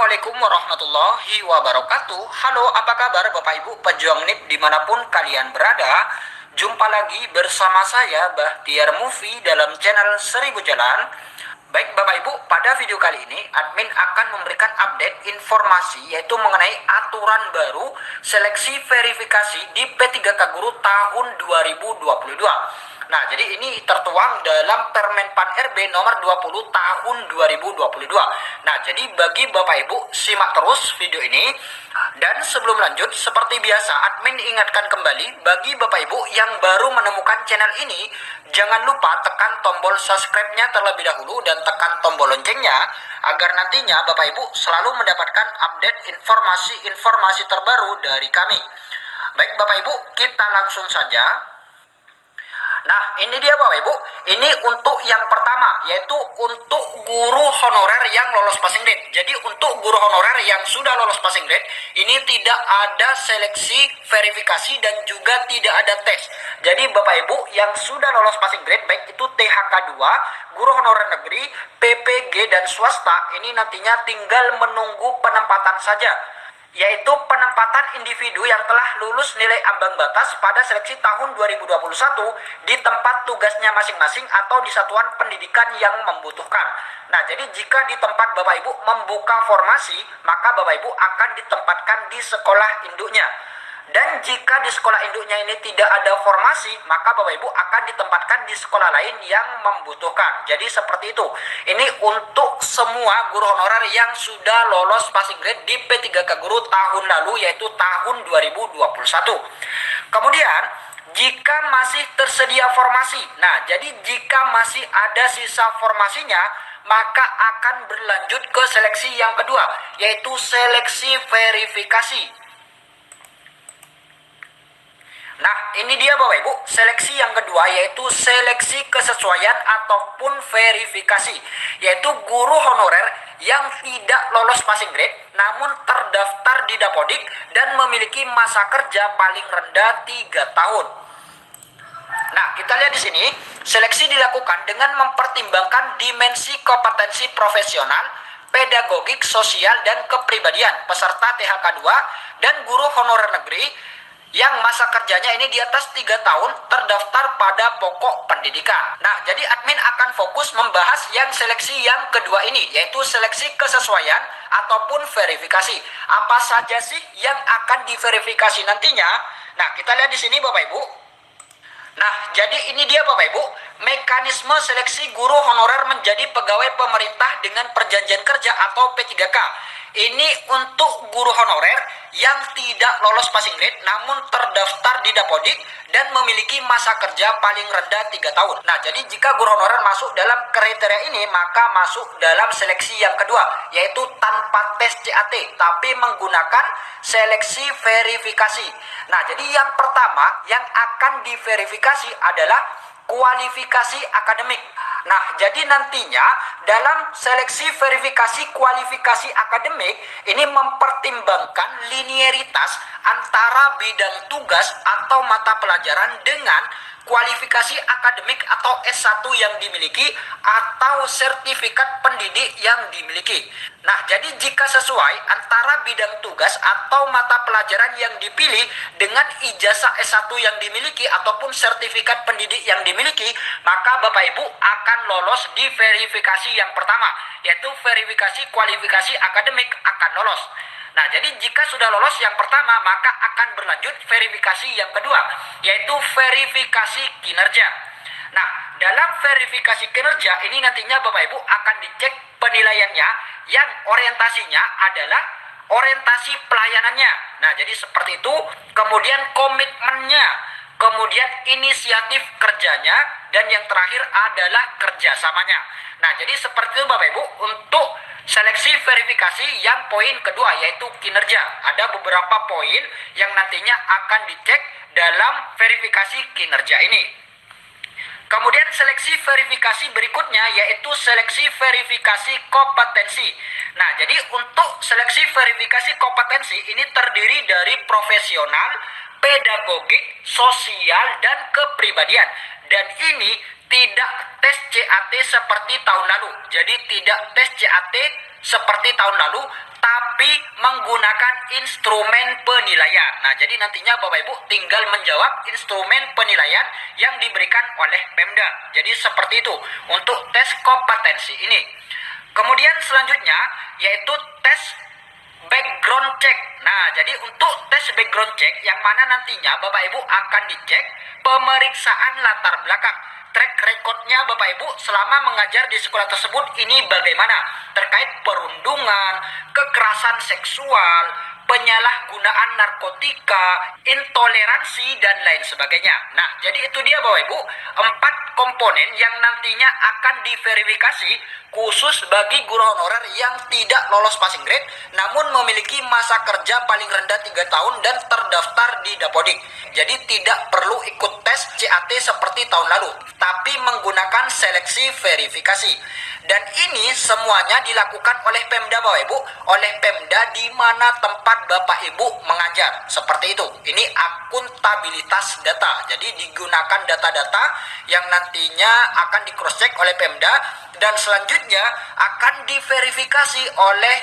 Assalamualaikum warahmatullahi wabarakatuh. Halo, apa kabar Bapak Ibu pejuang NIP dimanapun kalian berada? Jumpa lagi bersama saya Bahtiar Mufi dalam channel 1000 Jalan. Baik Bapak Ibu, pada video kali ini admin akan memberikan update informasi yaitu mengenai aturan baru seleksi verifikasi di P3K Guru tahun 2022. Nah, jadi ini tertuang dalam Permenpan RB nomor 20 tahun 2022. Nah, jadi bagi Bapak Ibu, simak terus video ini. Dan sebelum lanjut, seperti biasa, admin ingatkan kembali bagi Bapak Ibu yang baru menemukan channel ini, jangan lupa tekan tombol subscribe-nya terlebih dahulu dan tekan tombol loncengnya, agar nantinya Bapak Ibu selalu mendapatkan update informasi-informasi terbaru dari kami. Baik Bapak Ibu, kita langsung saja. Nah, ini dia Bapak Ibu. Ini untuk yang pertama, yaitu untuk guru honorer yang lolos passing grade. Jadi untuk guru honorer yang sudah lolos passing grade, ini tidak ada seleksi verifikasi dan juga tidak ada tes. Jadi Bapak Ibu yang sudah lolos passing grade, baik itu THK 2, guru honorer negeri, PPG dan swasta, ini nantinya tinggal menunggu penempatan saja, yaitu penempatan individu yang telah lulus nilai ambang batas pada seleksi tahun 2021 di tempat tugasnya masing-masing atau di satuan pendidikan yang membutuhkan. Nah, jadi jika di tempat Bapak Ibu membuka formasi, maka Bapak Ibu akan ditempatkan di sekolah induknya. Dan jika di sekolah induknya ini tidak ada formasi, maka Bapak Ibu akan ditempatkan di sekolah lain yang membutuhkan. Jadi seperti itu. Ini untuk semua guru honorer yang sudah lolos passing grade di P3K Guru tahun lalu, yaitu tahun 2021. Kemudian, jika masih tersedia formasi, nah jadi jika masih ada sisa formasinya, maka akan berlanjut ke seleksi yang kedua, yaitu seleksi verifikasi. Nah, ini dia Bapak Ibu, seleksi yang kedua yaitu seleksi kesesuaian ataupun verifikasi, yaitu guru honorer yang tidak lolos passing grade namun terdaftar di Dapodik dan memiliki masa kerja paling rendah 3 tahun. Nah, kita lihat di sini, seleksi dilakukan dengan mempertimbangkan dimensi kompetensi profesional, pedagogik, sosial, dan kepribadian peserta THK 2 dan guru honorer negeri yang masa kerjanya ini di atas 3 tahun terdaftar pada pokok pendidikan. Nah, jadi admin akan fokus membahas yang seleksi yang kedua ini, yaitu seleksi kesesuaian ataupun verifikasi. Apa saja sih yang akan diverifikasi nantinya? Nah, kita lihat di sini Bapak Ibu. Nah, jadi ini dia Bapak Ibu, mekanisme seleksi guru honorer menjadi pegawai pemerintah dengan perjanjian kerja atau P3K. Ini untuk guru honorer yang tidak lolos passing grade namun terdaftar di Dapodik dan memiliki masa kerja paling rendah 3 tahun. Nah, jadi jika guru honorer masuk dalam kriteria ini, maka masuk dalam seleksi yang kedua, yaitu tanpa tes CAT, tapi menggunakan seleksi verifikasi. Nah, jadi yang pertama yang akan diverifikasi adalah kualifikasi akademik. Nah, jadi nantinya dalam seleksi verifikasi kualifikasi akademik ini mempertimbangkan linearitas antara bidang tugas atau mata pelajaran dengan kualifikasi akademik atau S1 yang dimiliki atau sertifikat pendidik yang dimiliki. Nah, jadi jika sesuai antara bidang tugas atau mata pelajaran yang dipilih dengan ijazah S1 yang dimiliki ataupun sertifikat pendidik yang dimiliki, maka Bapak Ibu akan lolos di verifikasi yang pertama, yaitu verifikasi kualifikasi akademik akan lolos. Nah, jadi jika sudah lolos yang pertama, maka akan berlanjut verifikasi yang kedua, yaitu verifikasi kinerja. Nah, dalam verifikasi kinerja ini nantinya Bapak Ibu akan dicek penilaiannya yang orientasinya adalah orientasi pelayanannya. Nah, jadi seperti itu, kemudian komitmennya, kemudian inisiatif kerjanya, dan yang terakhir adalah kerjasamanya. Nah, jadi seperti itu Bapak Ibu untuk seleksi verifikasi yang poin kedua, yaitu kinerja. Ada beberapa poin yang nantinya akan dicek dalam verifikasi kinerja ini. Kemudian seleksi verifikasi berikutnya yaitu seleksi verifikasi kompetensi. Nah, jadi untuk seleksi verifikasi kompetensi ini terdiri dari profesional, pedagogik, sosial, dan kepribadian. Dan ini tidak tes CAT seperti tahun lalu. Jadi tidak tes CAT seperti tahun lalu, tapi menggunakan instrumen penilaian. Nah, jadi nantinya Bapak Ibu tinggal menjawab instrumen penilaian yang diberikan oleh Pemda. Jadi seperti itu untuk tes kompetensi ini. Kemudian selanjutnya yaitu tes background check. Nah, jadi untuk tes background check yang mana nantinya Bapak Ibu akan dicek pemeriksaan latar belakang. Track recordnya Bapak Ibu selama mengajar di sekolah tersebut ini bagaimana terkait perundungan, kekerasan seksual, penyalahgunaan narkotika, intoleransi, dan lain sebagainya. Nah, jadi itu dia Bapak Ibu, 4 komponen yang nantinya akan diverifikasi khusus bagi guru honorer yang tidak lolos passing grade namun memiliki masa kerja paling rendah 3 tahun dan terdaftar di Dapodik. Jadi tidak perlu ikut tes CAT seperti tahun lalu, tapi menggunakan seleksi verifikasi. Dan ini semuanya dilakukan oleh Pemda Bapak Ibu, oleh Pemda di mana tempat Bapak Ibu mengajar. Seperti itu. Ini akuntabilitas data. Jadi digunakan data-data yang nantinya akan di cross check oleh Pemda dan selanjutnya akan diverifikasi oleh